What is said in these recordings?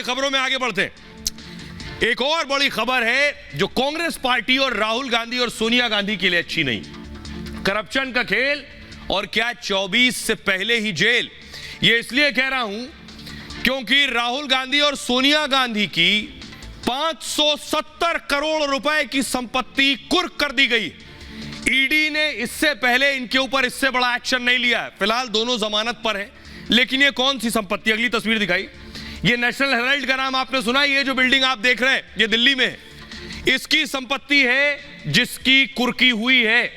आइए खबरों में आगे बढ़ते हैं। एक और बड़ी खबर है जो कांग्रेस पार्टी और राहुल गांधी और सोनिया गांधी के लिए अच्छी नहीं। करप्शन का खेल और क्या 24 से पहले ही जेल। ये इसलिए कह रहा हूं क्योंकि राहुल गांधी और सोनिया गांधी की 570 करोड़ रुपए की संपत्ति कुर्क कर दी गई। ईडी ने इससे पहले इनके ऊपर इससे बड़ा एक्शन नहीं लिया है। फिलहाल दोनों जमानत पर है, लेकिन ये कौन सी संपत्ति, अगली तस्वीर दिखाई। ये नेशनल हेराल्ड का नाम आपने सुना, ये जो बिल्डिंग आप देख रहे हैं ये दिल्ली में है। इसकी संपत्ति है जिसकी कुर्की हुई है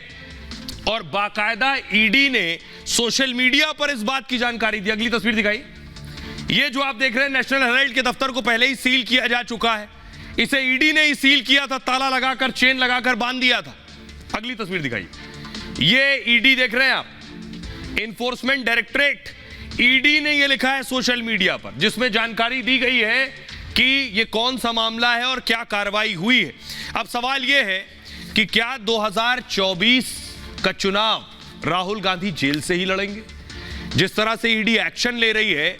और बाकायदा ईडी ने सोशल मीडिया पर इस बात की जानकारी दी। अगली तस्वीर दिखाई। ये जो आप देख रहे हैं नेशनल हेराल्ड के दफ्तर को पहले ही सील किया जा चुका है। इसे ईडी ने ही सील किया था, ताला लगाकर चेन लगाकर बांध दिया था। अगली तस्वीर दिखाई। ये ईडी देख रहे हैं आप, एनफोर्समेंट डायरेक्टरेट, ईडी ने ये लिखा है सोशल मीडिया पर, जिसमें जानकारी दी गई है कि ये कौन सा मामला है और क्या कार्रवाई हुई है। अब सवाल ये है कि क्या 2024 का चुनाव राहुल गांधी जेल से ही लड़ेंगे? जिस तरह से ईडी एक्शन ले रही है,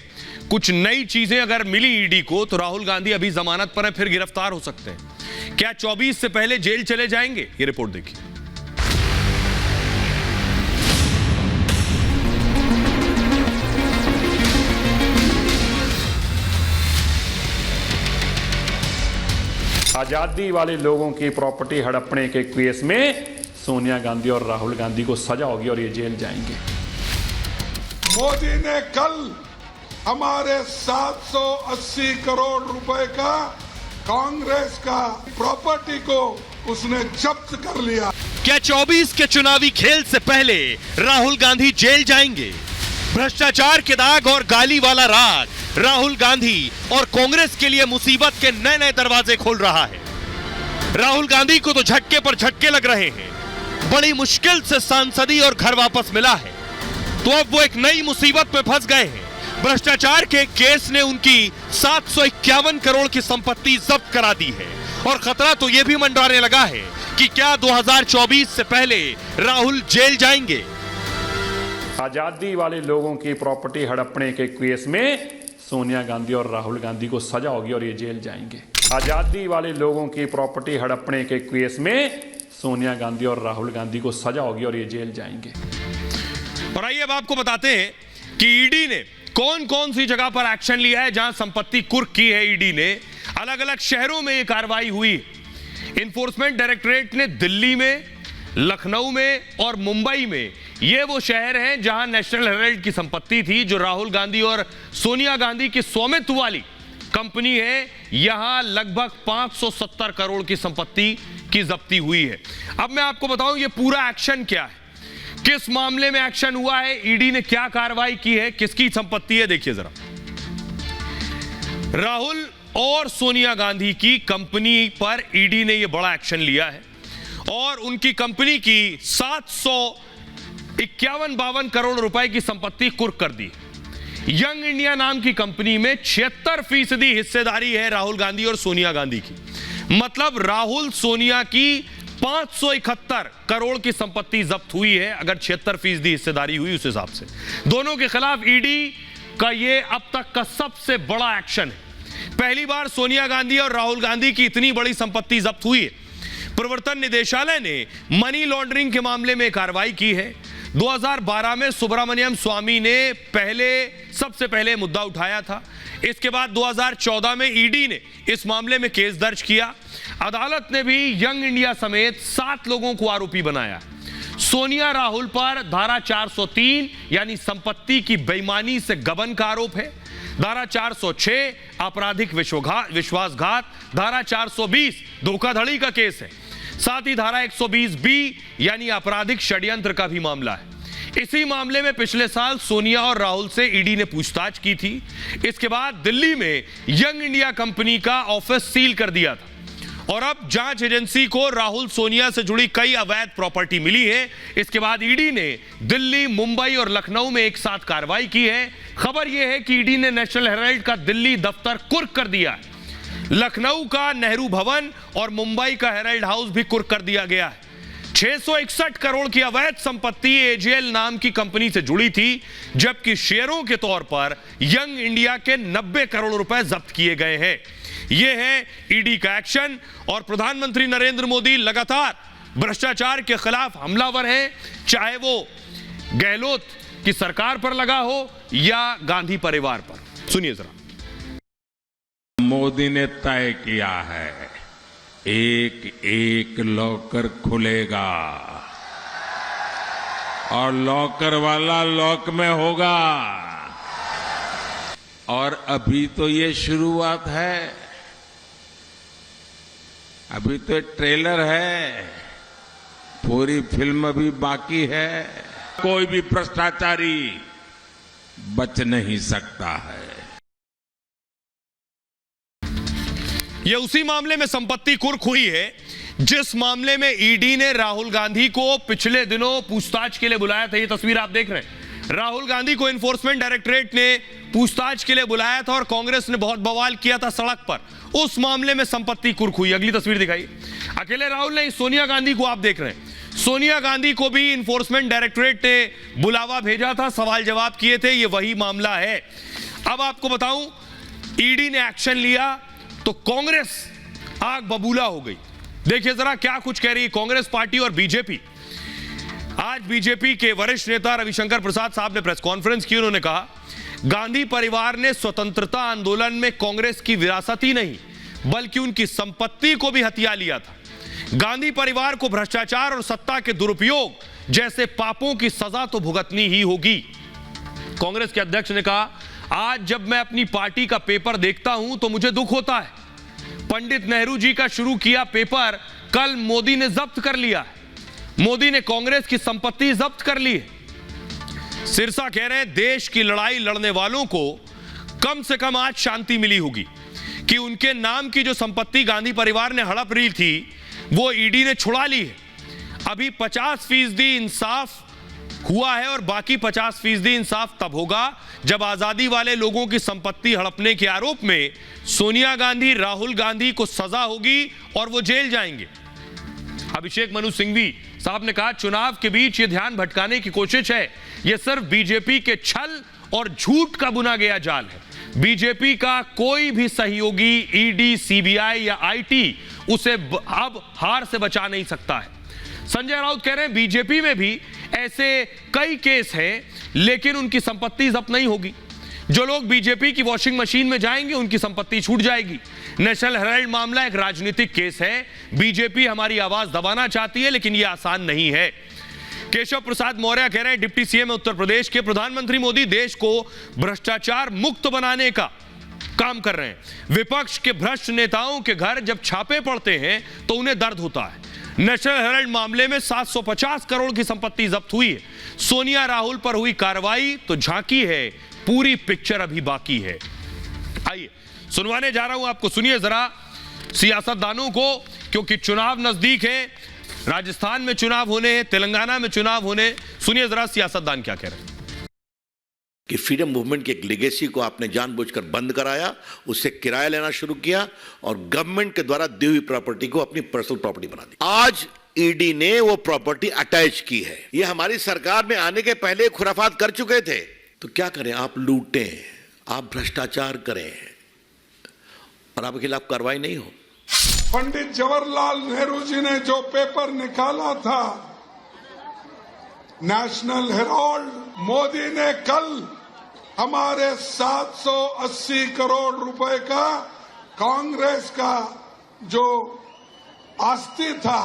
कुछ नई चीजें अगर मिली ईडी को तो राहुल गांधी अभी जमानत पर है, फिर गिरफ्तार हो सकते हैं। क्या 24 से पहले जेल चले जाएंगे? ये रिपोर्ट देखिए। आजादी वाले लोगों की प्रॉपर्टी हड़पने के केस में सोनिया गांधी और राहुल गांधी को सजा होगी और ये जेल जाएंगे। मोदी ने कल हमारे 780 करोड़ रुपए का कांग्रेस का प्रॉपर्टी को उसने जब्त कर लिया। क्या 24 के चुनावी खेल से पहले राहुल गांधी जेल जाएंगे? भ्रष्टाचार के दाग और गाली वाला राग राहुल गांधी और कांग्रेस के लिए मुसीबत के नए नए दरवाजे खोल रहा है। राहुल गांधी को तो झटके पर झटके लग रहे हैं। बड़ी मुश्किल से सांसदी और घर वापस मिला है, तो अब वो एक नई मुसीबत में फंस गए हैं। भ्रष्टाचार के केस ने उनकी 751 करोड़ की संपत्ति जब्त करा दी है और खतरा तो यह भी मंडराने लगा है कि क्या 2024 से पहले राहुल जेल जाएंगे। आजादी वाले लोगों की प्रॉपर्टी हड़पने के केस में सोनिया गांधी और राहुल गांधी को सजा होगी और ये जेल जाएंगे। आजादी वाले लोगों की प्रॉपर्टी हड़पने के केस में सोनिया गांधी और राहुल गांधी को सजा होगी और ये जेल जाएंगे। और आइए अब आपको बताते हैं कि ईडी ने कौन कौन सी जगह पर एक्शन लिया है जहां संपत्ति कुर्क की है। ईडी ने अलग अलग शहरों में यह कार्रवाई हुई। एनफोर्समेंट डायरेक्टरेट ने दिल्ली में, लखनऊ में और मुंबई में, ये वो शहर हैं जहां नेशनल हेराल्ड की संपत्ति थी, जो राहुल गांधी और सोनिया गांधी की स्वामित्व वाली कंपनी है। यहां लगभग 570 करोड़ की संपत्ति की जब्ती हुई है। अब मैं आपको बताऊं ये पूरा एक्शन क्या है, किस मामले में एक्शन हुआ है, ईडी ने क्या कार्रवाई की है, किसकी संपत्ति है, देखिए जरा। राहुल और सोनिया गांधी की कंपनी पर ईडी ने यह बड़ा एक्शन लिया है और उनकी कंपनी की 751-52 करोड़ रुपए की संपत्ति कुर्क कर दी। यंग इंडिया नाम की कंपनी में 76% हिस्सेदारी है राहुल गांधी और सोनिया गांधी की। मतलब राहुल सोनिया की 571 करोड़ की संपत्ति जब्त हुई है, अगर 76% हिस्सेदारी हुई उस हिसाब से। दोनों के खिलाफ ईडी का यह अब तक का सबसे बड़ा एक्शन है। पहली बार सोनिया गांधी और राहुल गांधी की इतनी बड़ी संपत्ति जब्त हुई है। प्रवर्तन निदेशालय ने मनी लॉन्ड्रिंग के मामले में कार्रवाई की है। 2012 में सुब्रमण्यम स्वामी ने सबसे पहले मुद्दा उठाया था। इसके बाद 2014 में ईडी ने इस मामले में केस दर्ज किया। अदालत ने भी यंग इंडिया समेत 7 लोगों को आरोपी बनाया। सोनिया राहुल पर धारा 403 यानी संपत्ति की बेईमानी से गबन का आरोप है। धारा 406 आपराधिक विश्वासघात, धारा 420 धोखाधड़ी का केस है। साथ ही धारा 120B यानी आपराधिक षड्यंत्र का भी मामला है। इसी मामले में पिछले साल सोनिया और राहुल से ईडी ने पूछताछ की थी। इसके बाद दिल्ली में यंग इंडिया कंपनी का ऑफिस सील कर दिया था और अब जांच एजेंसी को राहुल सोनिया से जुड़ी कई अवैध प्रॉपर्टी मिली है। इसके बाद ईडी ने दिल्ली, मुंबई और लखनऊ में एक साथ कार्रवाई की है। खबर यह है कि ईडी ने नेशनल हेराल्ड का दिल्ली दफ्तर कुर्क कर दिया है। लखनऊ का नेहरू भवन और मुंबई का हेराल्ड हाउस भी कुर्क कर दिया गया है। 661 करोड़ की अवैध संपत्ति एजेएल नाम की कंपनी से जुड़ी थी, जबकि शेयरों के तौर पर यंग इंडिया के 90 करोड़ रुपए जब्त किए गए हैं। यह है ईडी का एक्शन और प्रधानमंत्री नरेंद्र मोदी लगातार भ्रष्टाचार के खिलाफ हमलावर हैं, चाहे वो गहलोत की सरकार पर लगा हो या गांधी परिवार पर। सुनिए जरा। मोदी ने तय किया है एक एक लॉकर खुलेगा और लॉकर वाला लॉक में होगा। और अभी तो ये शुरुआत है, अभी तो ट्रेलर है, पूरी फिल्म अभी बाकी है। कोई भी भ्रष्टाचारी बच नहीं सकता है। यह उसी मामले में संपत्ति कुर्क हुई है जिस मामले में ईडी ने राहुल गांधी को पिछले दिनों पूछताछ के लिए बुलाया था। ये तस्वीर आप देख रहे हैं। राहुल गांधी को एनफोर्समेंट डायरेक्टरेट ने पूछताछ के लिए बुलाया था और कांग्रेस ने बहुत बवाल किया था सड़क पर। उस मामले में संपत्ति कुर्क हुई। अगली तस्वीर दिखाई। अकेले राहुल नहीं, सोनिया गांधी को आप देख रहे हैं। सोनिया गांधी को भी एनफोर्समेंट डायरेक्टरेट ने बुलावा भेजा था, सवाल जवाब किए थे। ये वही मामला है। अब आपको बताऊं, ईडी ने एक्शन लिया तो कांग्रेस आग बबूला हो गई। देखिए जरा क्या कुछ कह रही है कांग्रेस पार्टी और बीजेपी। आज बीजेपी के वरिष्ठ नेता रविशंकर प्रसाद साहब ने प्रेस कॉन्फ्रेंस की। उन्होंने कहा, गांधी परिवार ने स्वतंत्रता आंदोलन में कांग्रेस की विरासत ही नहीं बल्कि उनकी संपत्ति को भी हथिया लिया था। गांधी परिवार को भ्रष्टाचार और सत्ता के दुरुपयोग जैसे पापों की सजा तो भुगतनी ही होगी। कांग्रेस के अध्यक्ष ने कहा, आज जब मैं अपनी पार्टी का पेपर देखता हूं तो मुझे दुख होता है। पंडित नेहरू जी का शुरू किया पेपर कल मोदी ने जब्त कर लिया है। मोदी ने कांग्रेस की संपत्ति जब्त कर ली है। सिरसा कह रहे हैं, देश की लड़ाई लड़ने वालों को कम से कम आज शांति मिली होगी कि उनके नाम की जो संपत्ति गांधी परिवार ने हड़प ली थी वो ईडी ने छुड़ा ली है। अभी 50% इंसाफ हुआ है और बाकी 50% इंसाफ तब होगा जब आजादी वाले लोगों की संपत्ति हड़पने के आरोप में सोनिया गांधी, राहुल गांधी को सजा होगी और वो जेल जाएंगे। अभिषेक मनु सिंघवी साहब ने कहा, चुनाव के बीच ये ध्यान भटकाने की कोशिश है। यह सिर्फ बीजेपी के छल और झूठ का बुना गया जाल है। बीजेपी का कोई भी सहयोगी ईडी, सीबीआई या आईटी उसे अब हार से बचा नहीं सकता है। संजय राउत कह रहे हैं, बीजेपी में भी ऐसे कई केस हैं लेकिन उनकी संपत्ति जब्त नहीं होगी। जो लोग बीजेपी की वॉशिंग मशीन में जाएंगे उनकी संपत्ति छूट जाएगी। नेशनल हेराल्ड मामला एक राजनीतिक केस है। बीजेपी हमारी आवाज दबाना चाहती है लेकिन यह आसान नहीं है। केशव प्रसाद मौर्य कह रहे हैं, डिप्टी सीएम उत्तर प्रदेश के प्रधानमंत्री मोदी देश को भ्रष्टाचार मुक्त बनाने का काम कर रहे हैं। विपक्ष के भ्रष्ट नेताओं के घर जब छापे पड़ते हैं तो उन्हें दर्द होता है। नेशनल हेराल्ड मामले में 750 करोड़ की संपत्ति जब्त हुई है। सोनिया राहुल पर हुई कार्रवाई तो झांकी है, पूरी पिक्चर अभी बाकी है। आइए सुनवाने जा रहा हूं आपको, सुनिए जरा सियासतदानों को, क्योंकि चुनाव नजदीक है। राजस्थान में चुनाव होने हैं, तेलंगाना में चुनाव होने। सुनिए जरा सियासतदान क्या कह रहे हैं। कि फ्रीडम मूवमेंट की एक लेगेसी को आपने जानबूझकर बंद कराया, उससे किराया लेना शुरू किया और गवर्नमेंट के द्वारा दी हुई प्रॉपर्टी को अपनी पर्सनल प्रॉपर्टी बना दी। आज ईडी ने वो प्रॉपर्टी अटैच की है। ये हमारी सरकार में आने के पहले खुराफात कर चुके थे। तो क्या करें, आप लूटें, आप भ्रष्टाचार करें और आपके खिलाफ कार्रवाई नहीं हो। पंडित जवाहरलाल नेहरू जी ने जो पेपर निकाला था नेशनल हेराल्ड, मोदी ने कल हमारे 780 करोड़ रुपए का कांग्रेस का जो आस्ति था,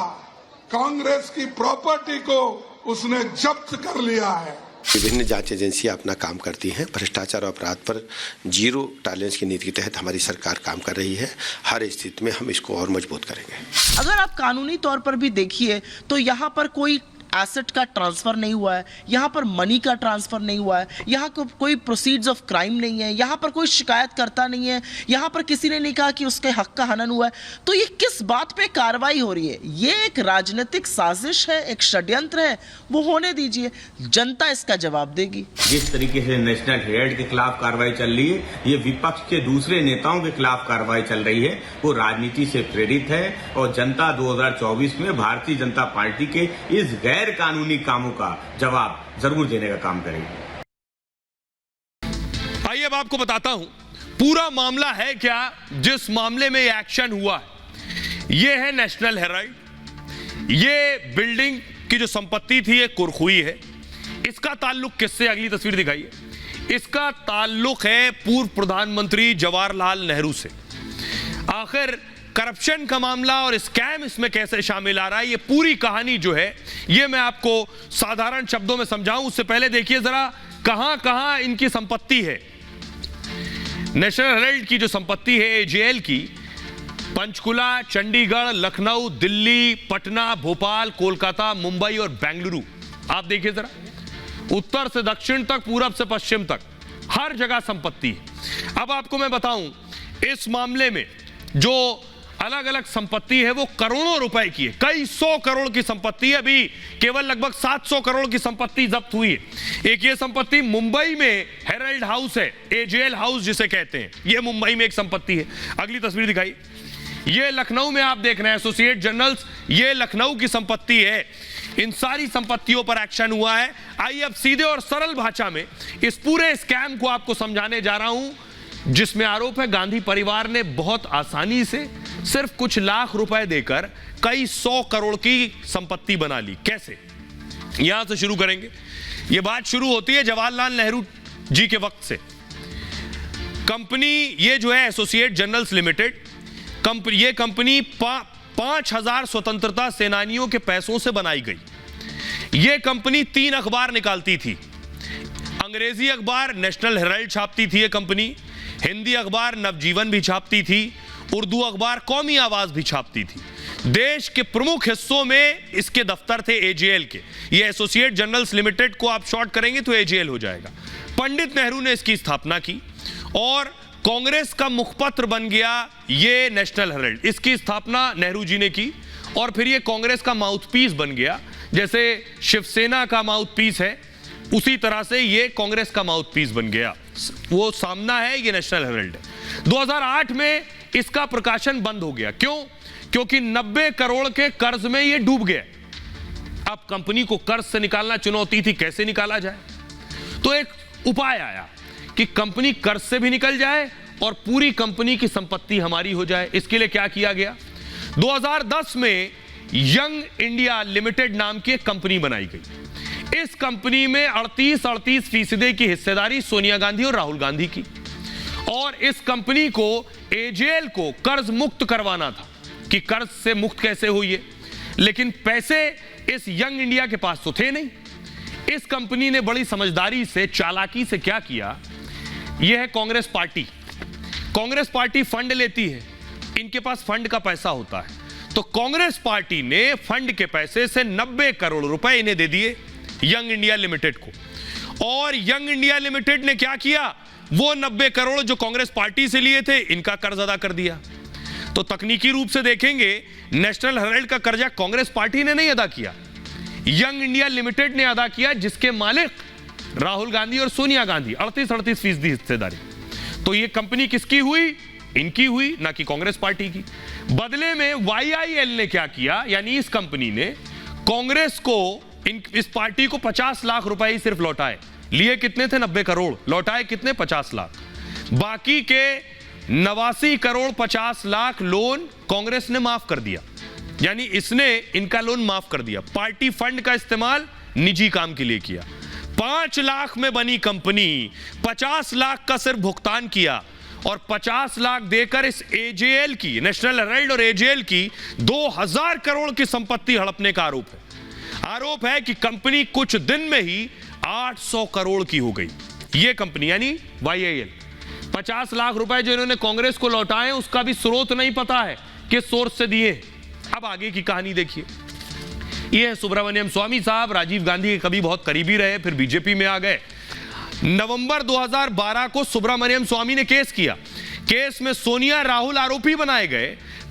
कांग्रेस की प्रॉपर्टी को उसने जब्त कर लिया है। विभिन्न जांच एजेंसियां अपना काम करती हैं। भ्रष्टाचार और अपराध पर जीरो टॉलरेंस की नीति के तहत हमारी सरकार काम कर रही है। हर स्थिति में हम इसको और मजबूत करेंगे। अगर आप कानूनी तौर पर भी देखिए तो यहाँ पर कोई एसेट का ट्रांसफ़र नहीं हुआ है, यहाँ पर मनी का ट्रांसफ़र नहीं हुआ है, यहाँ कोई प्रोसीड्स ऑफ क्राइम नहीं है, यहाँ पर कोई शिकायत करता नहीं है, यहाँ पर किसी ने नहीं कहा कि उसके हक का हनन हुआ है, तो ये किस बात पे कार्रवाई हो रही है? ये एक राजनीतिक साजिश है, एक षड्यंत्र है, वो होने दीजिए, जनता इसका जवाब देगी। जिस तरीके से नेशनल हेराल्ड के खिलाफ कार्रवाई चल रही है, ये विपक्ष के दूसरे नेताओं के खिलाफ कार्रवाई चल रही है, वो राजनीति से प्रेरित है और जनता 2024 में भारतीय जनता पार्टी के इस गैर कानूनी कामों का जवाब जरूर देने का काम करेगी। आइए अब आपको बताता हूं पूरा मामला है क्या। जिस मामले में ये एक्शन हुआ है, ये है नेशनल हेराल्ड। ये बिल्डिंग की जो संपत्ति थी ये कुरखुई है। इसका ताल्लुक किससे, अगली तस्वीर दिखाइए। इसका ताल्लुक है पूर्व प्रधानमंत्री जवाहरलाल नेहरू से। आखिर करप्शन का मामला और स्कैम इसमें कैसे शामिल आ रहा है, ये पूरी कहानी जो है ये मैं आपको साधारण शब्दों में समझाऊं उससे पहले देखिए जरा कहां कहां इनकी संपत्ति है। नेशनल हेराल्ड की जो संपत्ति है एजेएल की, पंचकुला, चंडीगढ़, लखनऊ, दिल्ली, पटना, भोपाल, कोलकाता, मुंबई और बेंगलुरु। आप देखिए जरा, उत्तर से दक्षिण तक, पूरब से पश्चिम तक, हर जगह संपत्ति है। अब आपको मैं बताऊं इस मामले में जो अलग अलग संपत्ति है वो करोड़ों रुपए की है, कई 100 करोड़ की संपत्ति है। अभी केवल लगभग 700 करोड़ की संपत्ति जब्त हुई है। एक ये संपत्ति मुंबई में हेराल्ड हाउस है, एजेएल हाउस जिसे कहते हैं, ये मुंबई में एक संपत्ति है। अगली तस्वीर दिखाई, ये लखनऊ में आप देख रहे हैं एसोसिएट जर्नल्स, ये लखनऊ की संपत्ति है। इन सारी संपत्तियों पर एक्शन हुआ है। आइए अब सीधे और सरल भाषा में इस पूरे स्कैम को आपको समझाने जा रहा हूं, जिसमें आरोप है गांधी परिवार ने बहुत आसानी से सिर्फ कुछ लाख रुपए देकर कई 100 करोड़ की संपत्ति बना ली। कैसे, यहां से शुरू करेंगे। यह बात शुरू होती है जवाहरलाल नेहरू जी के वक्त से। कंपनी ये जो है एसोसिएट जर्नल्स लिमिटेड, ये कंपनी 5000 स्वतंत्रता सेनानियों के पैसों से बनाई गई। यह कंपनी 3 अखबार निकालती थी। अंग्रेजी अखबार नेशनल हेराल्ड छापती थी ये कंपनी, हिंदी अखबार नवजीवन भी छापती थी, उर्दू अखबार कौमी आवाज भी छापती थी। देश के प्रमुख हिस्सों में इसके दफ्तर थे एजेएल के। ये एसोसिएट जर्नल्स लिमिटेड को आप शॉर्ट करेंगे तो एजेएल हो जाएगा। पंडित नेहरू ने इसकी स्थापना की और कांग्रेस का मुखपत्र बन गया ये नेशनल हेराल्ड। इसकी स्थापना नेहरू जी ने की और फिर ये कांग्रेस का माउथपीस बन गया। जैसे शिवसेना का माउथपीस है उसी तरह से ये कांग्रेस का माउथपीस बन गया। वो सामना है, ये नेशनल हेराल्ड है। 2008 में इसका प्रकाशन बंद हो गया। क्यों? क्योंकि 90 करोड़ के कर्ज में ये डूब गया। अब कंपनी को कर्ज से निकालना चुनौती थी, कैसे निकाला जाए? तो एक उपाय आया कि कंपनी कर्ज से भी निकल जाए और पूरी कंपनी की संपत्ति हमारी हो जाए। इसके लिए क्या किया गया? 2010 में यंग इंडिया लिमिटेड नाम की एक कंपनी बनाई गई। इस कंपनी में 38% की हिस्सेदारी सोनिया गांधी और राहुल गांधी की, और इस कंपनी को एजेएल को कर्ज मुक्त करवाना था कि कर्ज से मुक्त कैसे हुई है, लेकिन पैसे इस यंग इंडिया के पास तो थे नहीं। इस कंपनी ने बड़ी समझदारी से, चालाकी से क्या किया, यह है Congress party. Congress party fund लेती है, इनके पास फंड का पैसा होता है, तो कांग्रेस पार्टी ने फंड के पैसे से 90 करोड़ रुपए इन्हें दे दिए यंग इंडिया लिमिटेड को। और यंग इंडिया लिमिटेड ने क्या किया, वो 90 करोड़ जो कांग्रेस पार्टी से लिए थे इनका कर्ज अदा कर दिया। तो तकनीकी रूप से देखेंगे नेशनल हेराल्ड का कर्जा कांग्रेस पार्टी ने नहीं अदा किया, यंग इंडिया लिमिटेड ने अदा किया, जिसके मालिक राहुल गांधी और सोनिया गांधी, 38% हिस्सेदारी। तो ये कंपनी किसकी हुई? इनकी हुई, ना कि कांग्रेस पार्टी की। बदले में वाईआईएल ने क्या किया, यानी इस कंपनी ने कांग्रेस को, इस पार्टी को 50 लाख रुपए ही सिर्फ लौटाए। लिए कितने थे? 90 करोड़। लौटाए कितने? 50 लाख। बाकी के 89 करोड़ 50 लाख लोन कांग्रेस ने माफ कर दिया, यानी इसने इनका लोन माफ कर दिया। पार्टी फंड का इस्तेमाल निजी काम के लिए किया। 5 लाख में बनी कंपनी 50 लाख का सिर्फ भुगतान किया और 50 लाख देकर इस एजेएल की, नेशनल हेराल्ड और एजेएल की 2000 करोड़ की संपत्ति हड़पने का आरोप है। आरोप है कि कंपनी कुछ दिन में ही 800 करोड़ की हो गई। यह कंपनी यानी वाईआईएल। 50 लाख रुपए जो इन्होंने कांग्रेस को लौटाए उसका भी स्रोत नहीं पता है, किस सोर्स से दिए। अब आगे की कहानी देखिए। ये है सुब्रमण्यम स्वामी साहब, राजीव गांधी के कभी बहुत करीबी रहे, फिर बीजेपी में आ गए। नवंबर 2012 को सुब्रमण्यम स्वामी ने केस किया। केस में सोनिया राहुल आरोपी बनाए गए।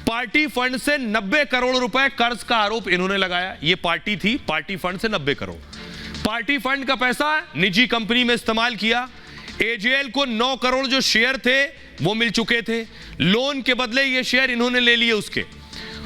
पार्टी फंड से 90 करोड़ रुपए कर्ज का आरोप इन्होंने लगाया। ये पार्टी थी, पार्टी फंड से 90 करोड़। पार्टी फंड का पैसा निजी कंपनी में इस्तेमाल किया। एजेएल को 9 करोड़ जो शेयर थे वो मिल चुके थे। लोन के बदले ये शेयर इन्होंने ले लिए उसके,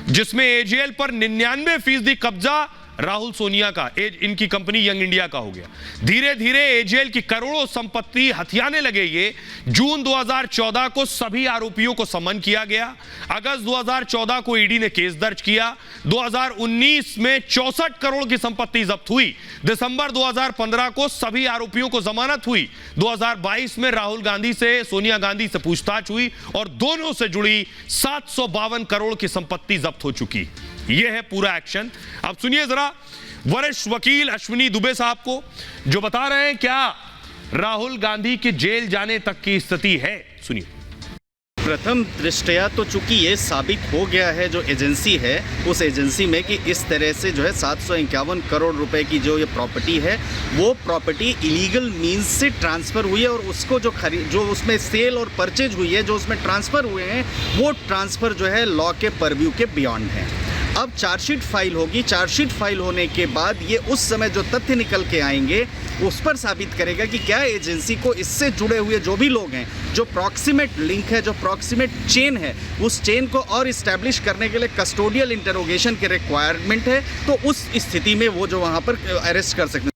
जिसमें एजेएल पर 99% कब्जा राहुल सोनिया का, इनकी कंपनी यंग इंडिया का हो गया। धीरे धीरे एजेएल की करोड़ों संपत्ति हथियाने लगे ये। जून 2014 को सभी आरोपियों को समन किया गया। अगस्त 2014 को ईडी ने केस दर्ज किया। 2019 में 64 करोड़ की संपत्ति जब्त हुई। दिसंबर 2015 को सभी आरोपियों को जमानत हुई। 2022 में राहुल गांधी से, सोनिया गांधी से पूछताछ हुई और दोनों से जुड़ी 752 करोड़ की संपत्ति जब्त हो चुकी। यह है पूरा एक्शन। अब सुनिए जरा वरिष्ठ वकील अश्विनी दुबे साहब को, जो बता रहे हैं क्या राहुल गांधी के जेल जाने तक की स्थिति है। सुनिए। प्रथम दृष्टया तो चूंकि ये साबित हो गया है जो एजेंसी है उस एजेंसी में कि इस तरह से जो है 751 करोड़ रुपए की जो ये प्रॉपर्टी है वो प्रॉपर्टी इलीगल मींस से ट्रांसफ़र हुई है और उसको जो उसमें सेल और परचेज हुई है, जो उसमें ट्रांसफ़र हुए हैं वो ट्रांसफ़र जो है लॉ के परव्यू के बियॉन्ड है। अब चार्जशीट फाइल होगी। चार्जशीट फाइल होने के बाद ये उस समय जो तथ्य निकल के आएंगे उस पर साबित करेगा कि क्या एजेंसी को इससे जुड़े हुए जो भी लोग हैं, जो प्रॉक्सिमेट लिंक है, जो प्रॉक्सिमेट चेन है, उस चेन को और इस्टेब्लिश करने के लिए कस्टोडियल इंटरोगेशन की रिक्वायरमेंट है। तो उस स्थिति में वो जो वहाँ पर अरेस्ट कर सकते हैं।